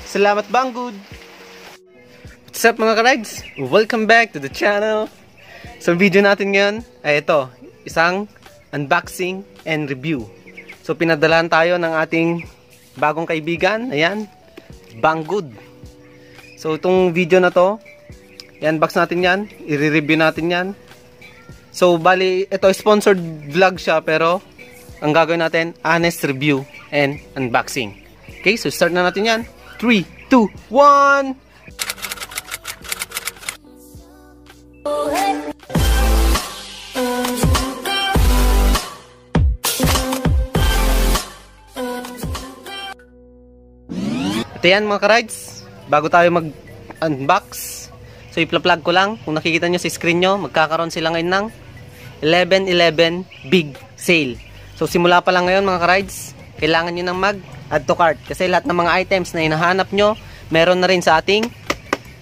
Salamat Banggood! What's up mga ka-rides? Welcome back to the channel! So video natin ngayon ay ito, isang unboxing and review. So pinadalan tayo ng ating bagong kaibigan, ayan, Banggood. So itong video na to, i-unbox natin yan, i-review natin yan. So bali, ito sponsored vlog siya pero ang gagawin natin, honest review and unboxing. Okay, so start na natin yan. 3, 2, 1! Ito yan mga ka-rides, bago tayo mag-unbox, so i-plug ko lang, kung nakikita nyo sa screen nyo, magkakaroon sila ngayon ng 11/11 big sale. So simula pa lang ngayon mga ka-rides, kailangan nyo nang mag-add to cart, kasi lahat ng mga items na hinahanap nyo, meron na rin sa ating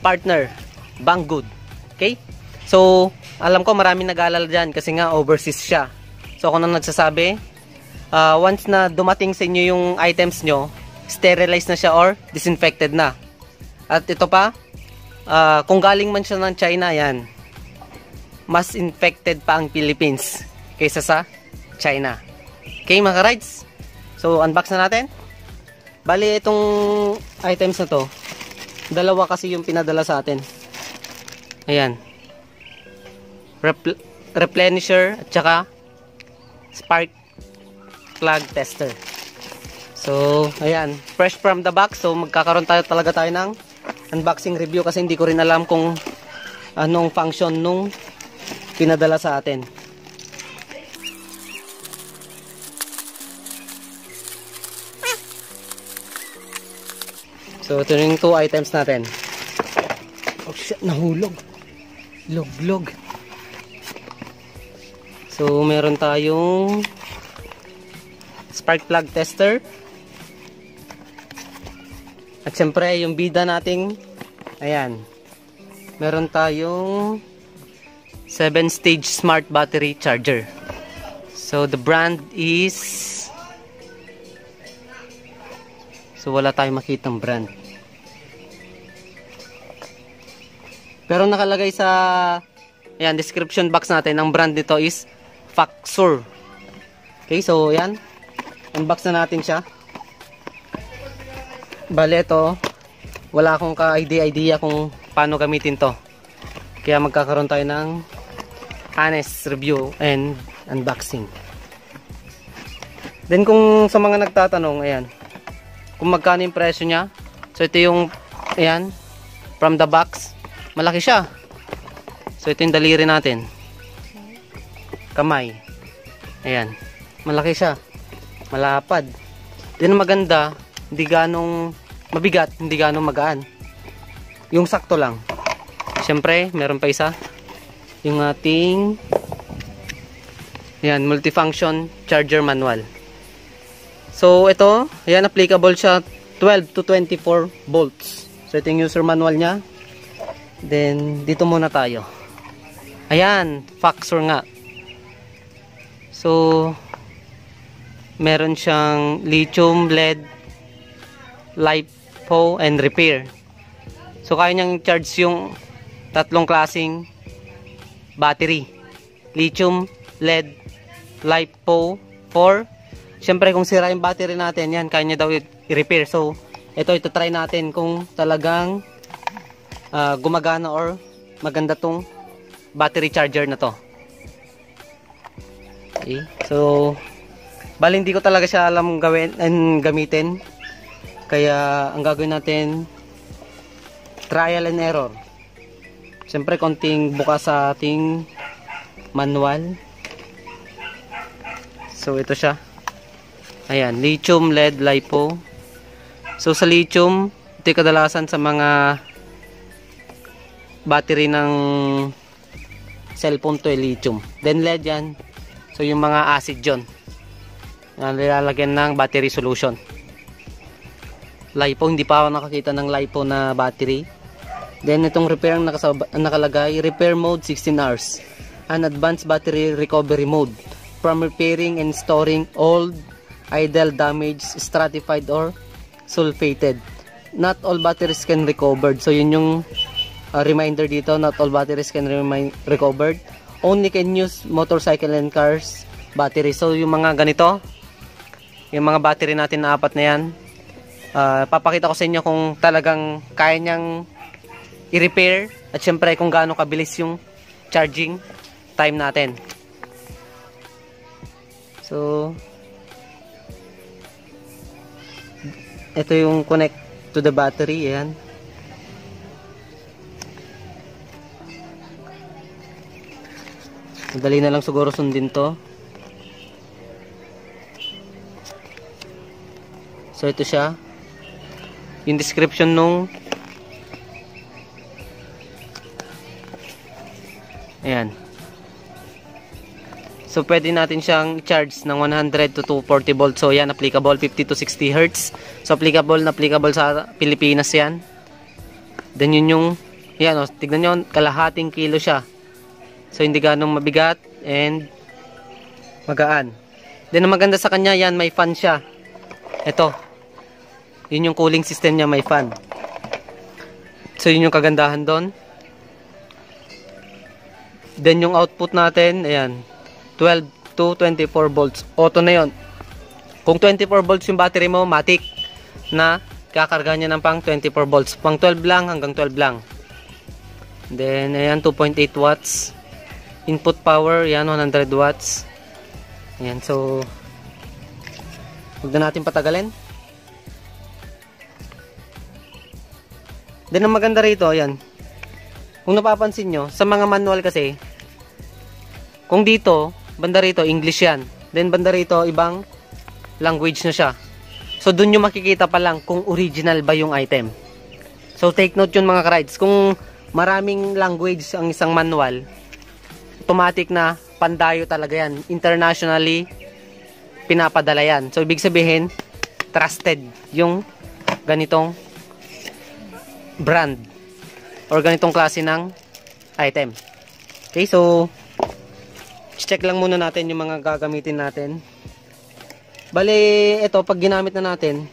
partner, Banggood. Okay? So, alam ko maraming nag-aalala dyan, kasi nga overseas siya. So ako nang nagsasabi, once na dumating sa inyo yung items nyo, sterilized na siya or disinfected na. At ito pa, kung galing man siya ng China, yan, mas infected pa ang Philippines kaysa sa China. Okay mga ka-rides, so unbox na natin. Bali itong items na to, dalawa kasi yung pinadala sa atin. Ayan, replenisher at saka spark plug tester. So, ayan, fresh from the box. So, magkakaroon talaga tayo ng unboxing review kasi hindi ko rin alam kung anong function nung pinadala sa atin. So, ito yung 2 items natin. Oh shit, nahulog. Log. So, meron tayong spark plug tester. At syempre, yung bida nating, ayan, meron tayong 7-stage smart battery charger. So, the brand is, so wala tayong makitang brand. Pero nakalagay sa, ayan, description box natin, ang brand nito is Faxor. Okay, so ayan, unbox na natin siya. Bale ito, wala akong ka-idea kung paano gamitin to. Kaya magkakaroon tayo ng honest review and unboxing. Then kung sa mga nagtatanong, ayan, kung magkano yung presyo niya. So ito yung, ayan, from the box, malaki siya. So ito yung daliri natin. Kamay. Ayan, malaki siya. Malapad. Then maganda, hindi ganong mabigat, hindi ganong magaan. Yung sakto lang. Siyempre, meron pa isa. Yung ating, ayan, multifunction charger manual. So ito, ayan, applicable siya 12 to 24 volts. So ito yung user manual niya. Then dito muna tayo. Ayan, Faxor nga. So meron siyang lithium, lead, LiPo, and repair. So kaya niyang charge yung tatlong klaseng battery. Lithium, lead, LiPo, for siyempre kung sira yung battery natin, yan, kaya niya daw i-repair. So ito try natin kung talagang gumagana or maganda tong battery charger na to. Okay, so bali hindi ko talaga siya alam gawin and gamitin. Kaya ang gagawin natin, trial and error. Siyempre konting bukas sa ating manual. So ito siya. Ayan, lithium, lead, LiPo. So sa lithium, ito yung kadalasan sa mga battery ng cellphone to lithium. Then lead yan. So yung mga acid yun, nilalagyan ng battery solution. LiPo, hindi pa ako nakakita ng LiPo na battery. Then itong repair ang nakalagay, repair mode 16 hours. An advanced battery recovery mode from repairing and storing old, idle, damaged, stratified or sulfated not all batteries can recovered. So yun yung reminder dito, not all batteries can recovered. Only can use motorcycle and cars battery. So yung mga ganito, yung mga battery natin na 4 na yan, papakita ko sa inyo kung talagang kaya niyang i-repair at syempre kung gaano kabilis yung charging time natin. So ito yung connect to the battery, ayan. Madali na lang siguro sundin to. So ito siya. Yung description nung ayan. So pwede natin siyang charge ng 100 to 240 volts. So yan, applicable 50 to 60 Hz. So applicable sa Pilipinas yan. Then yun yung yan, tignan nyo, kalahating kilo siya. So hindi ganong mabigat and magaan. Then ang maganda sa kanya, yan, may fan siya. Ito. Yun yung cooling system niya, may fan. So yun yung kagandahan doon. Then yung output natin, ayan, 12 to 24 volts. Auto na yon. Kung 24 volts yung battery mo, matik na kakarga niya ng pang 24 volts. Pang 12 lang hanggang 12 lang. Then, ayan, 2.8 watts. Input power, yan, 100 watts. Ayan, so, huwag na natin patagalin. Then, ang maganda rito, ayan, kung napapansin nyo, sa mga manual kasi, kung dito, banda rito, English yan. Then banda rito, ibang language na siya. So dun yung makikita pa lang kung original ba yung item. So take note yun mga ka-rides. Kung maraming language ang isang manual, automatic na pandayo talaga yan. Internationally, pinapadala yan. So ibig sabihin, trusted yung ganitong brand or ganitong klase ng item. Okay, so check lang muna natin yung mga gagamitin natin. Bale, ito, pag ginamit na natin,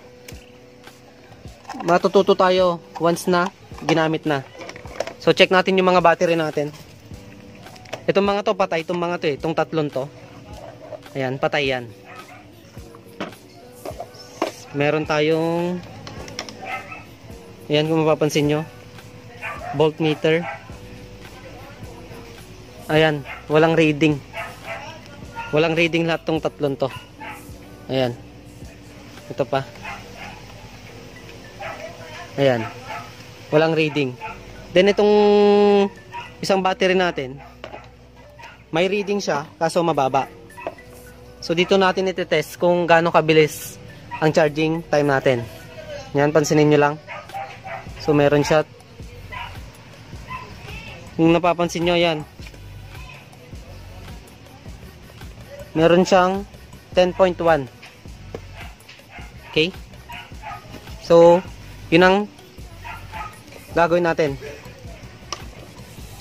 matututo tayo once na ginamit na. So, check natin yung mga battery natin. Itong mga to, patay. Itong mga to eh. Itong tatlong to. Ayan, patay yan. Meron tayong, ayan, kung mapapansin nyo, voltmeter. Ayan, walang reading. Walang reading lahat tong tatlong to. Ayan. Ito pa. Ayan. Walang reading. Then itong isang battery natin, may reading siya, kaso mababa. So dito natin iti-test kung gaano kabilis ang charging time natin. Yan, pansinin nyo lang. So meron siya. Kung napapansin nyo, yan. Meron siyang 10.1. Okay? So, yun ang gagawin natin.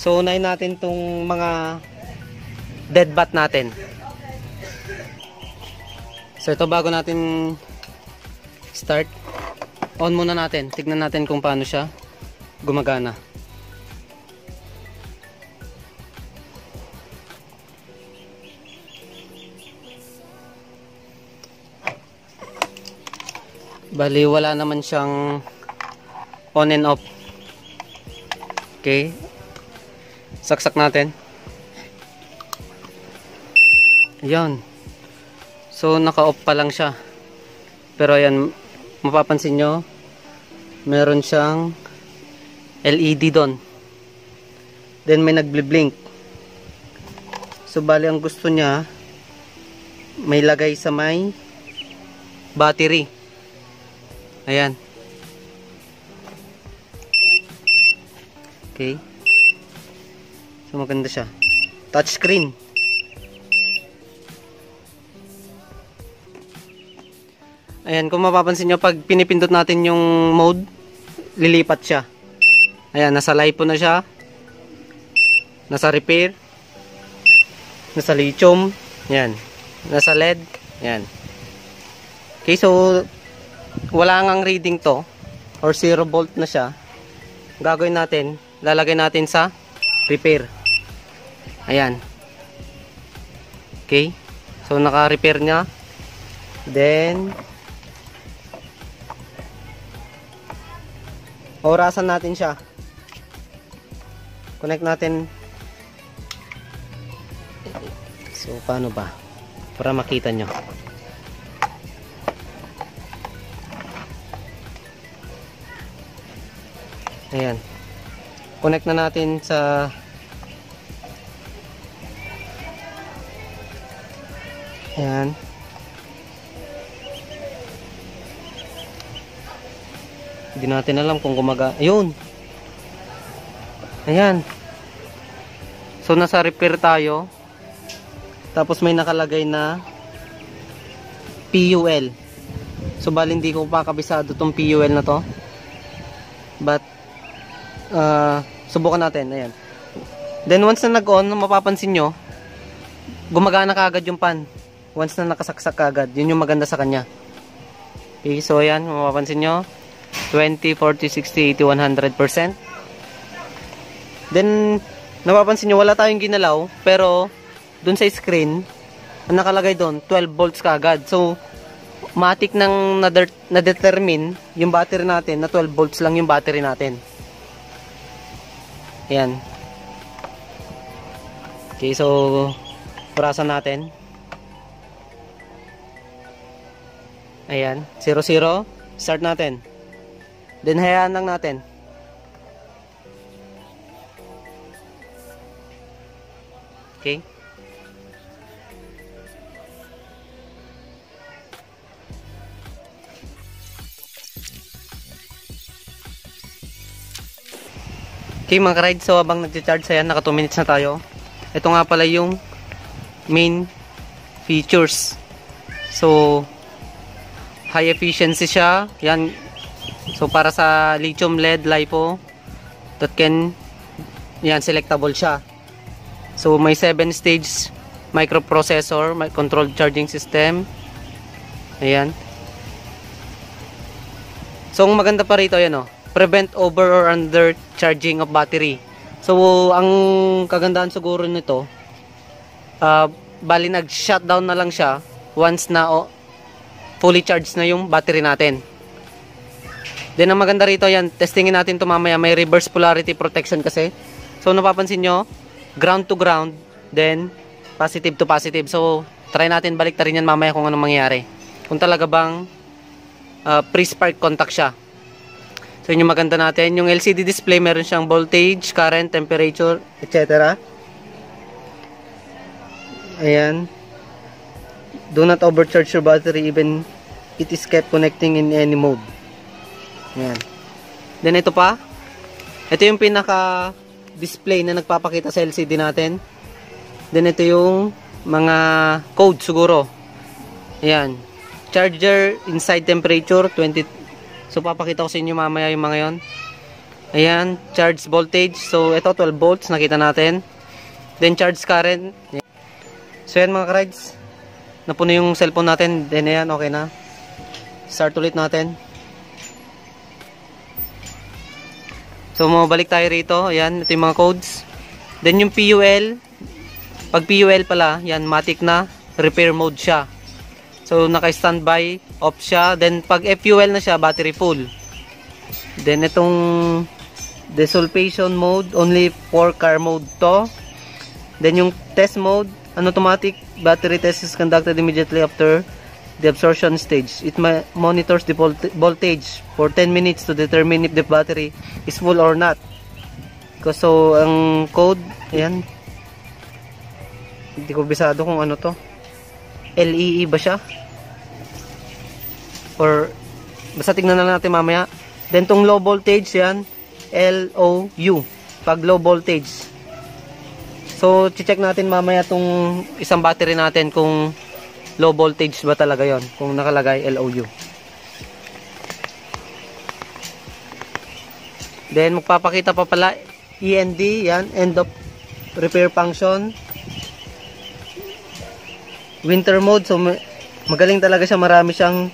So, unahin natin tong mga dead bat natin. So, ito bago natin start, on muna natin. Tignan natin kung paano siya gumagana. Bali, wala naman siyang on and off. Okay. Saksak natin. Ayan. So, naka-off pa lang siya. Pero ayan, mapapansin nyo, meron siyang LED doon. Then, may nagble-blink. So, bali, ang gusto niya, may lagay sa may battery. Ayan. Okay. So maganda siya. Touch screen. Ayan, kung mapapansin nyo, pag pinipindot natin yung mode, lilipat siya. Ayan, nasa LiPo na siya. Nasa repair. Nasa lithium. Ayan. Nasa LED. Ayan. Okay, so wala ngang reading to. or 0 volt na siya, gagawin natin, lalagay natin sa repair. Ayan. Okay. So, naka-repair niya. Then, orasan natin siya. Connect natin. So, paano ba? Para makita nyo. Ayan. Connect na natin sa ayan. Hindi natin alam kung ayun. Ayan. So, nasa repair tayo. Tapos may nakalagay na PUL. So, bali hindi ko pa kabisado tong PUL na to. But, subukan natin. Ayan. Then, once na nag-on, mapapansin nyo, gumagana kaagad yung pan. Once na nakasaksak kaagad. Yun yung maganda sa kanya. Okay, so ayan, mapapansin nyo. 20, 40, 60, 80, 100%. Then, napapansin nyo, wala tayong ginalaw. Pero, dun sa screen, ang nakalagay dun, 12 volts kaagad. So, matik nang na-determine yung battery natin na 12 volts lang yung battery natin. Ayan. Okay, so, orasan natin. Ayan, 0-0. Start natin. Then, hayaan lang natin. Okay. Okay mga ka-ride, so habang nag-charge ayan, naka 2 minutes na tayo. Ito nga pala yung main features. So, high efficiency siya. Yan. So, para sa lithium LED LiPo that can, yan, selectable siya. So, may 7-stage microprocessor, may controlled charging system. Ayan. So, ang maganda pa rito, yan o. Prevent over or under charging of battery. So, ang kagandahan siguro nito, bali nag-shutdown na lang siya once na fully charged na yung battery natin. Then, ang maganda rito, yan, testingin natin ito mamaya. May reverse polarity protection kasi. So, napapansin nyo, ground to ground, then positive to positive. So, try natin balik ta rin yan mamaya kung anong mangyayari. Kung talaga bang pre-spark contact siya. So, yun yung maganda natin. Yung LCD display, meron siyang voltage, current, temperature, etc. Ayan. Do not overcharge your battery even it is kept connecting in any mode. Ayan. Then, ito pa. Ito yung pinaka-display na nagpapakita sa LCD natin. Then, ito yung mga code siguro. Ayan. Charger inside temperature, 20. So, papakita ko sa inyo mamaya yung mga yon. Ayan, charge voltage. So, ito 12 volts, nakita natin. Then, charge current. Ayan. So, yan mga ka-rides. Napuno yung cellphone natin. Then, ayan, okay na. Start ulit natin. So, mabalik tayo rito. Ayan, ito yung mga codes. Then, yung PUL. Pag PUL pala, yan, matic na. Repair mode siya. So, naka-standby, off siya. Then, pag FUL na siya, battery full. Then, itong desulfation mode, only for car mode to. Then, yung test mode, an automatic battery test is conducted immediately after the absorption stage. It monitors the voltage for 10 minutes to determine if the battery is full or not. So, ang code, ayan. Hindi ko bisado kung ano to. LEE ba siya? Or basta tignan na natin mamaya. Then tong low voltage yan, LOU pag low voltage. So check natin mamaya tong isang battery natin kung low voltage ba talaga yon, kung nakalagay LOU. Then magpapakita pa pala END, yan, end of repair function. Winter mode, so magaling talaga siya, marami siyang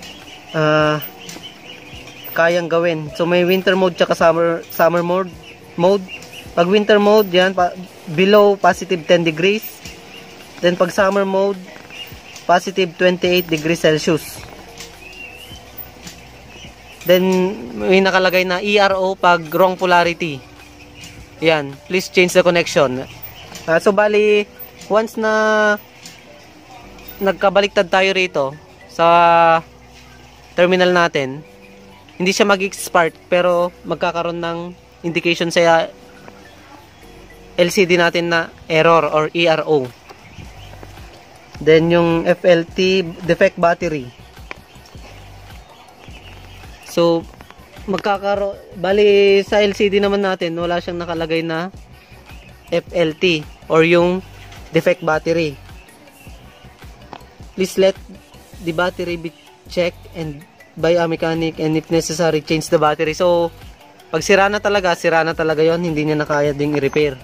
kayang gawin. So may winter mode tsaka summer mode. Pag winter mode, yan, below positive 10 degrees. Then pag summer mode, positive 28 degrees Celsius. Then may nakalagay na ERO pag wrong polarity. Yan, please change the connection. So bali, once na nagkabaliktad tayo rito sa terminal natin, hindi siya mag-spark pero magkakaroon ng indication sa LCD natin na error or ERO. Then yung FLT, defect battery. So bali sa LCD naman natin wala siyang nakalagay na FLT or yung defect battery. Please let the battery be checked and by a mechanic, and if necessary change the battery. So pag sira na talaga yon, hindi niya na kaya ding i-repair.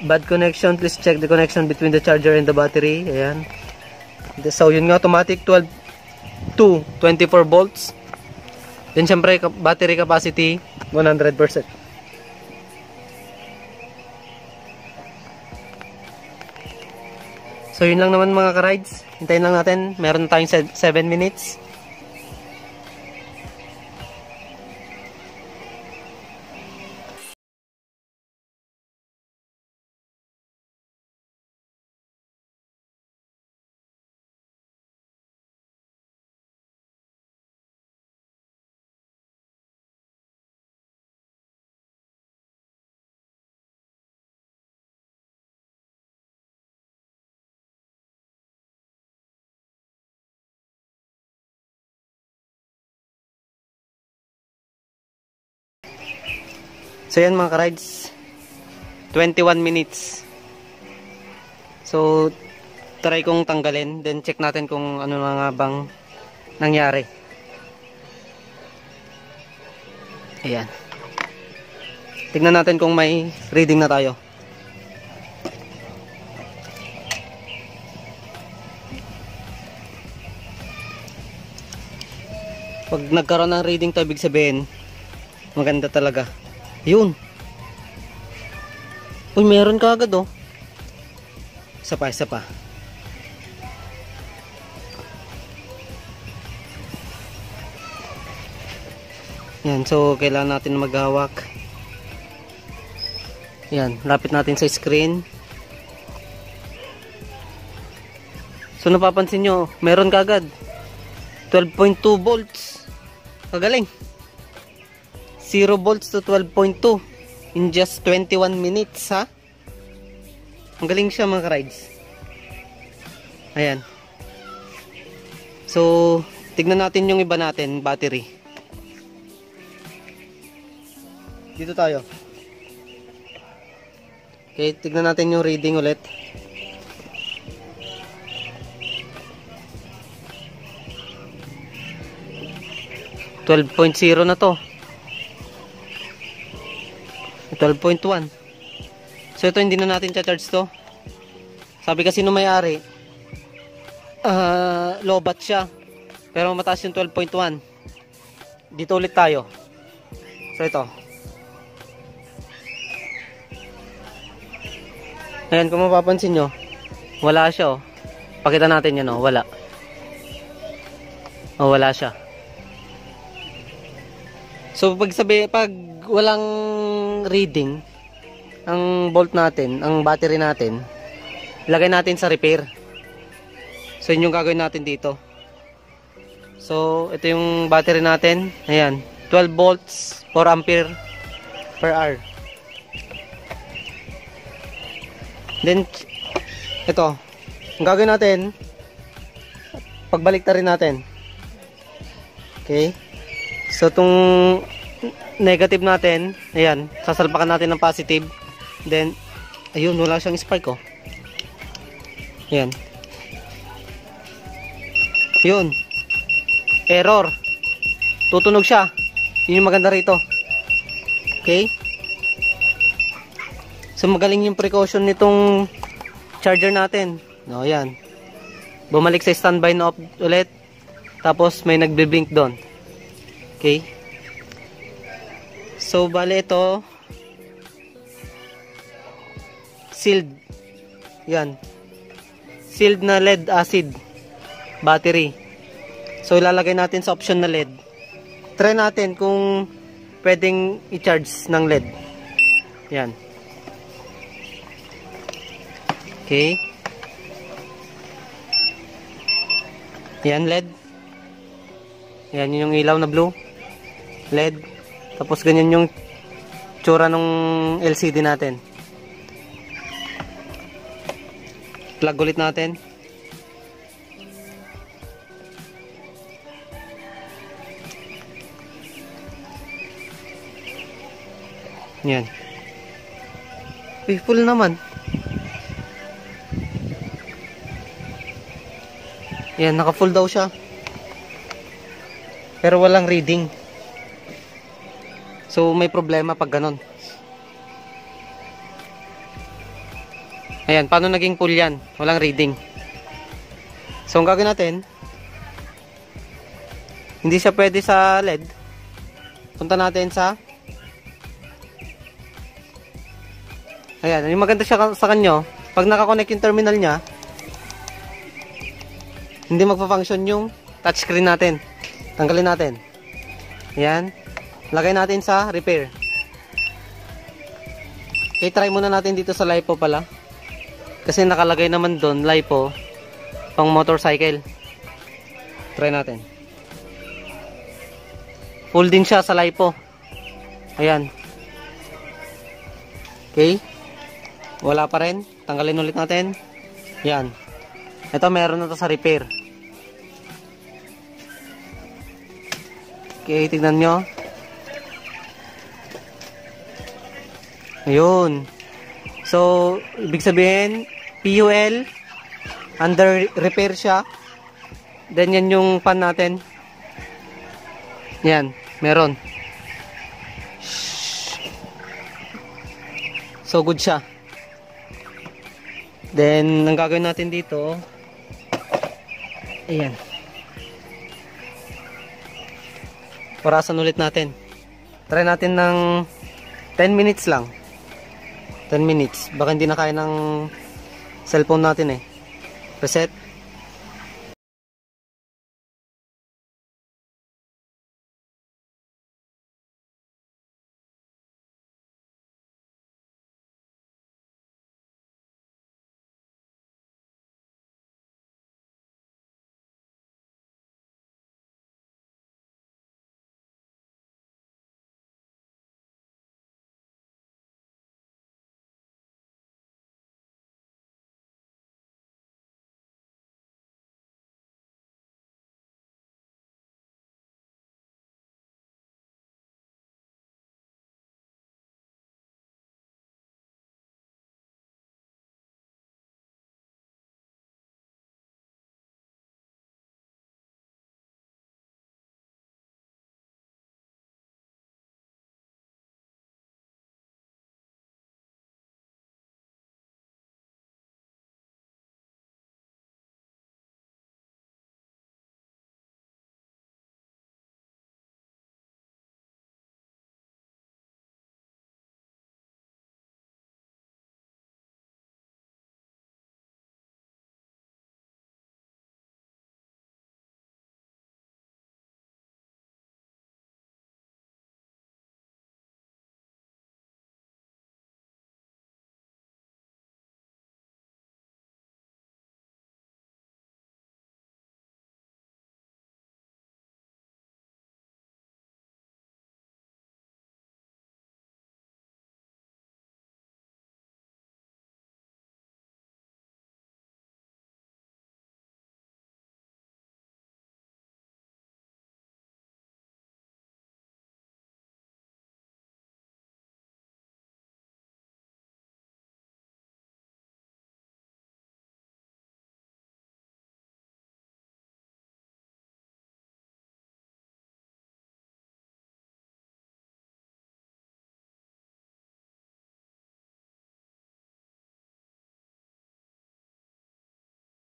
Bad connection, please check the connection between the charger and the battery. Ayan. So yun nga, automatic 12 to 24 volts. Then syempre battery capacity 100%. So yun lang naman mga ka-rides. Hintayin lang natin. Meron tayong 7 minutes. So yan mga ka-rides, 21 minutes. So try kong tanggalin, then check natin kung ano na nga bang nangyari. Ayan. Tignan natin kung may reading na tayo. Pag nagkaroon ng reading to, ibig sabihin maganda talaga. Yun. Uy, meron ka agad oh. Isa pa. Yan, so kailangan natin maghawak. Yan, lapit natin sa screen. So napapansin nyo, meron ka agad 12.2 volts. Kagaling. 0 volts to 12.2 in just 21 minutes, ha? Ang galing siya mga ka-rides. Ayan. So, tignan natin yung iba natin, battery. Dito tayo. Okay, tignan natin yung reading ulit. $12.0 na to. 12.1. So ito hindi na natin cha-charge to. Sabi kasi nung may-ari, low-bat siya. Pero mataas yung 12.1. Dito ulit tayo. So ito. Ayan, kung mapapansin nyo, wala siya oh. Pakita natin yan oh, wala. Oh, wala siya. So pag walang reading ang bolt natin, ang battery natin, ilagay natin sa repair. So yun yung gagawin natin dito. So ito yung battery natin. Ayan, 12 volts, 4 ampere per hour. Then ito, ang gagawin natin, pagbalik rin natin. Okay. So itong negative natin, ayan, sasalpakan natin ng positive. Then, ayun, wala siyang spark oh. Ayan. Yun. Error. Tutunog siya. Yun yung maganda rito. Okay? So magaling yung precaution nitong charger natin. No, ayan. Bumalik sa standby na off ulit. Tapos may nagbe-blink doon. Okay? So bale ito sealed. Yan. Sealed na lead acid battery. So ilalagay natin sa option na LED. Try natin kung pwedeng i-charge ng LED. Yan. Okay. Yan LED. Yan yung ilaw na blue. LED. Tapos ganyan yung tsura ng LCD natin. Plug ulit natin. Yan. Uy, full naman. Yan, naka-full daw siya. Pero walang reading. So, may problema pag ganon. Ayan, paano naging full yan? Walang reading. So, ang gagawin natin, hindi siya pwede sa LED. Punta natin sa ayan, yung maganda siya sa kanyo, pag nakakonect yung terminal niya, hindi magpa-function yung touchscreen natin. Tanggalin natin. Ayan. Lagay natin sa repair. Okay, try muna natin dito sa LiPo pala. Kasi nakalagay naman doon, LiPo, pang motorcycle. Try natin. Full din siya sa LiPo. Ayan. Okay. Wala pa rin. Tanggalin ulit natin. Yan. Ito meron na to sa repair. Okay, tignan nyo. Ayun. So, ibig sabihin, PUL, under repair siya. Then, yan yung pan natin. Yan, meron. So, good siya. Then, ang gagawin natin dito, ayan. Parasan ulit natin. Try natin ng 10 minutes lang. 10 minutes. Baka hindi na kaya ng cellphone natin eh. Reset.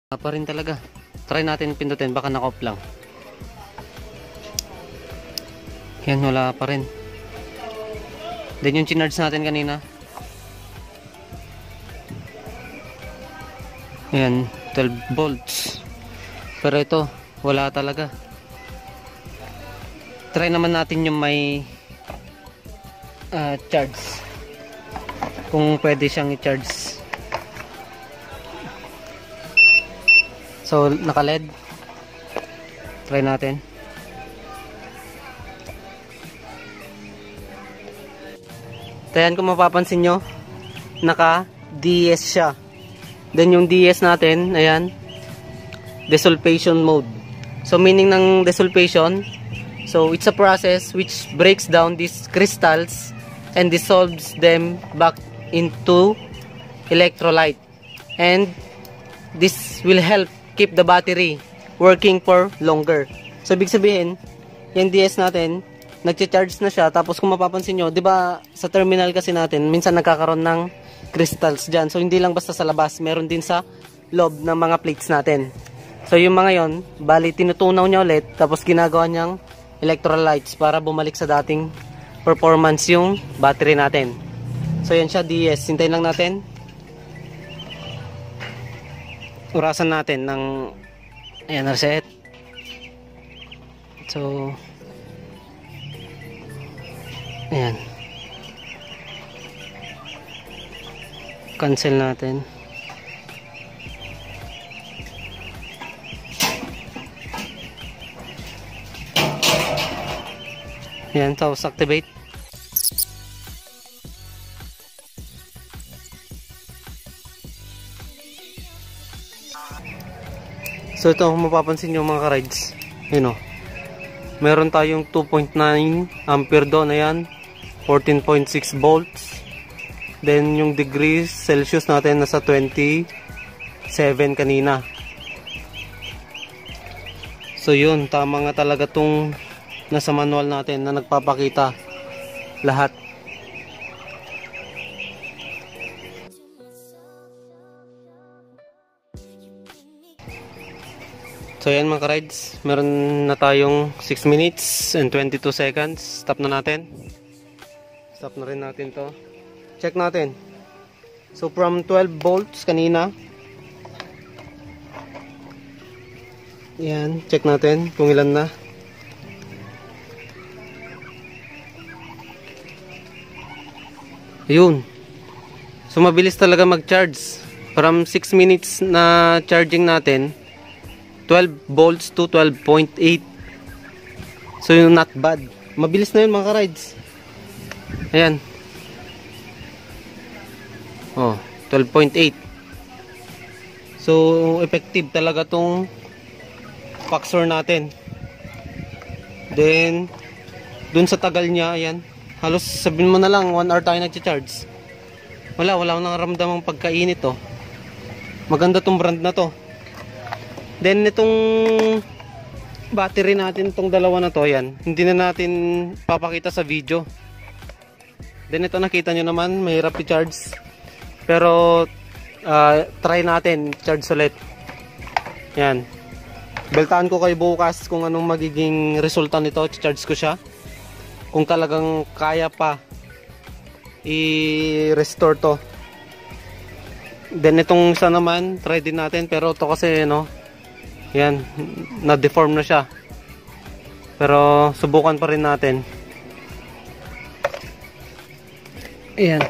Pa rin talaga. Try natin pindutin, baka naka-off lang. Yan, wala pa rin. Then yung chinarge natin kanina. Ayan, 12 volts. Pero ito, wala talaga. Try naman natin yung may charge. Kung pwede siyang i-charge. So, naka-LED. Try natin. Ayan, kung mapapansin nyo, naka-DS siya. Then yung DS natin, ayan, desulfation mode. So meaning ng desulfation, so it's a process which breaks down these crystals and dissolves them back into electrolyte. And this will help keep the battery working for longer. So ibig sabihin, yung DS natin, nagcha-charge na siya. Tapos kung mapapansin nyo, di ba sa terminal kasi natin, minsan nagkakaroon ng crystals dyan. So hindi lang basta sa labas, meron din sa loob ng mga plates natin. So yung mga yon, bali tinutunaw niya ulit, tapos ginagawa niyang electrolytes para bumalik sa dating performance yung battery natin. So yan siya, DS. Hintayin lang natin. Urasan natin ng ayan, reset. So ayan, cancel natin. Ayan, tapos activate. So ito, kung mapapansin nyo mga ka-rides, yun o, meron tayong 2.9 ampere doon, ayan, 14.6 volts. Then yung degrees Celsius natin nasa 27 kanina. So yun, tama nga talaga tong nasa manual natin na nagpapakita lahat. So yan mga ka-rides, meron na tayong 6 minutes and 22 seconds. Stop na natin. Stop na rin natin to. Check natin. So from 12 volts kanina, yan, check natin kung ilan na. Ayun. So mabilis talaga mag-charge. From 6 minutes na charging natin, 12 volts to 12.8. So yung not bad. Mabilis na yun mga ka-rides. Ayan. Oh, 12.8. So effective talaga tong Paxor natin. Then dun sa tagal niya, ayan, halos sabihin mo na lang 1 hour tayo nag-charge. Wala akong nakaramdamang pagkainit to. Maganda tong brand na to. Then itong battery natin, itong dalawa na to, yan, hindi na natin papakita sa video. Then ito nakita nyo naman, mahirap i-charge. Pero try natin charge ulit. Yan. Beltaan ko kayo bukas kung anong magiging resulta nito. Charge ko siya. Kung talagang kaya pa i-restore to. Then itong isa naman, try din natin. Pero ito kasi, no, yan, na-deform na siya. Pero subukan pa rin natin. Ayan.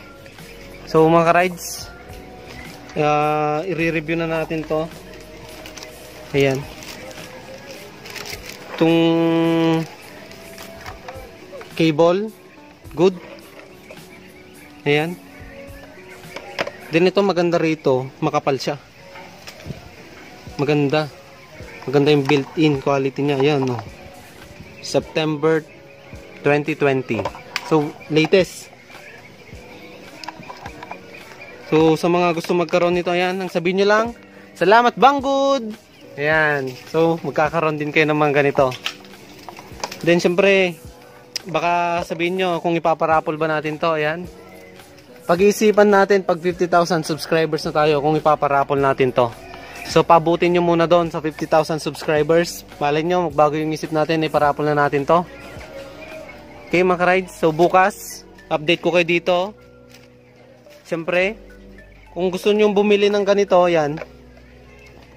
So mga ka-rides, i-review na natin to. Ayan. Itong cable, good. Ayan. Then ito maganda rito, makapal siya. Maganda yung built-in quality niya. Ayan, no. September 2020. So latest. So sa mga gusto magkaroon nito, ayan, ang sabihin nyo lang, salamat Banggud. Ayan. So magkakaroon din kayo ng mga ganito. Then syempre, baka sabihin nyo kung ipaparapol ba natin to. Ayan. Pag-iisipan natin pag 50,000 subscribers na tayo kung ipaparapol natin to. So pabutin nyo muna doon sa 50,000 subscribers. Malay nyo, magbago yung isip natin, iparapol na natin to. Okay mga ka-rides, so bukas update ko kayo dito. Siyempre, kung gusto nyo bumili ng ganito, yan,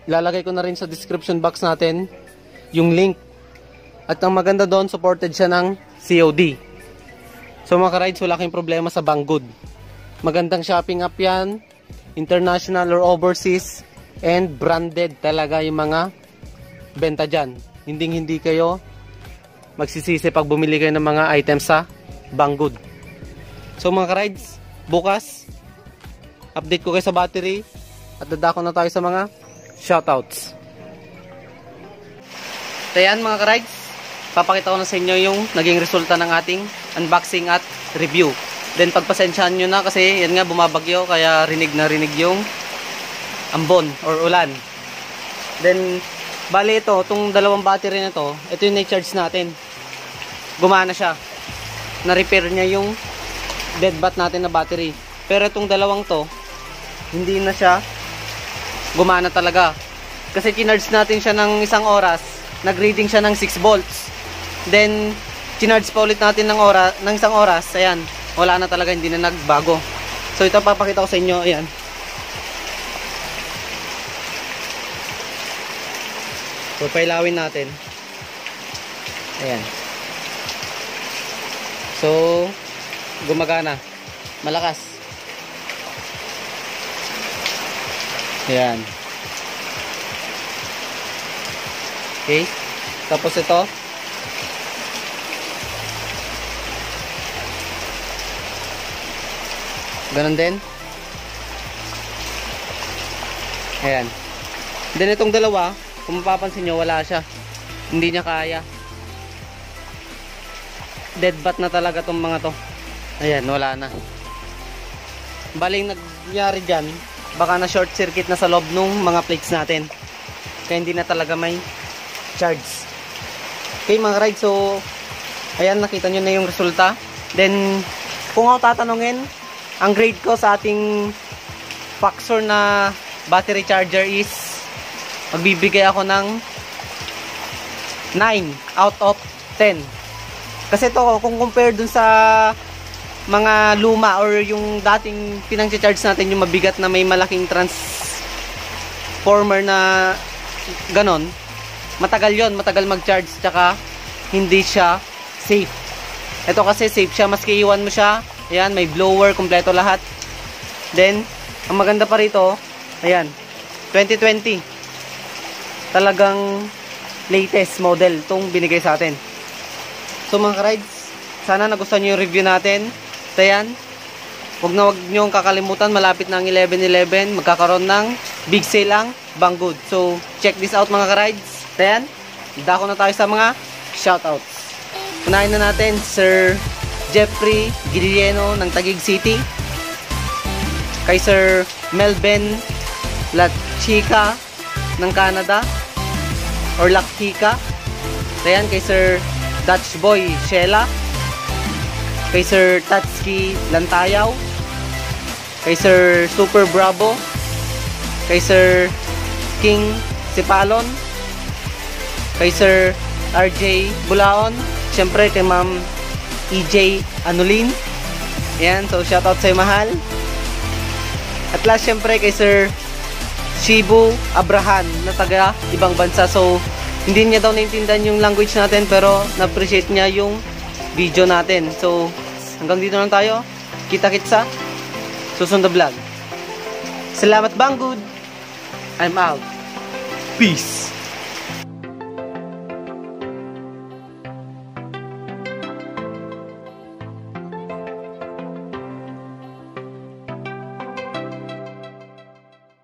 ilalagay ko na rin sa description box natin yung link. At ang maganda doon, supported siya ng COD. So mga ka-rides, wala kayong problema sa Banggood. Magandang shopping app yan, international or overseas, and branded talaga yung mga benta dyan. Hindi kayo magsisisi pag bumili kayo ng mga items sa Banggood. So mga ka-rides, bukas update ko kayo sa battery at dadako na tayo sa mga shoutouts. So yan mga ka-rides, papakita ko na sa inyo yung naging resulta ng ating unboxing at review. Then pagpasensyahan nyo na kasi yan nga bumabagyo kaya rinig na rinig yung ambon or ulan. Then bali ito, itong dalawang battery na to, ito yung na-charge natin. Gumana siya. Na-repair niya yung dead bat natin na battery. Pero itong dalawang to, hindi na siya gumana talaga. Kasi kinarge natin siya ng isang oras, nag-reading siya ng 6 volts. Then, kinarge pa ulit natin ng isang oras, ayan, wala na talaga, hindi na nagbago. So ito papakita ko sa inyo, ayan. So, pailawin natin. Ayan. So, gumagana. Malakas. Ayan. Okay. Tapos ito. Ganon din. Ayan. Then itong dalawa, kung mapapansin nyo, wala siya. Hindi niya kaya. Dead bat na talaga tong mga to. Ayan, wala na. Baling nagyari dyan, baka na short circuit na sa loob nung mga plates natin. Kaya hindi na talaga may charge. Okay mga ride, so ayan, nakita nyo na yung resulta. Then, kung ako tatanungin, ang grade ko sa ating Paxor na battery charger is magbibigay ako ng 9 out of 10. Kasi to, kung compare dun sa mga luma or yung dating pinang-charge natin, yung mabigat na may malaking transformer na ganon, matagal yon, matagal mag-charge, tsaka hindi siya safe. Ito kasi safe siya, maski iwan mo siya, ayan, may blower, kompleto lahat. Then, ang maganda pa rito, ayan, 2020. Talagang latest model itong binigay sa atin. So mga ka-rides, sana nagustuhan nyo yung review natin. So yan, huwag nyo kakalimutan, malapit na ang 11/11, magkakaroon ng big sale ang Banggood. So check this out mga ka-rides. So yan, dako na tayo sa mga shoutouts. Unahin na natin Sir Jeffrey Guilleno ng Taguig City, kay Sir Melben Lachica ng Canada or Lakika. Ayan, kay Sir Dutch Boy Shela, kay Sir Tatsuki Lantayaw, kay Sir Super Bravo, kay Sir King Sipalon, kay Sir RJ Bulaon, syempre kay Ma'am EJ Anulin. Ayan, so shoutout sa'yo mahal. At last syempre kay Sir Shibu Abrahan na taga ibang bansa. So hindi niya daw naintindihan yung language natin, pero na-appreciate niya yung video natin. So hanggang dito lang tayo. Kita-kits sa susunod na vlog. Salamat Banggood. I'm out. Peace.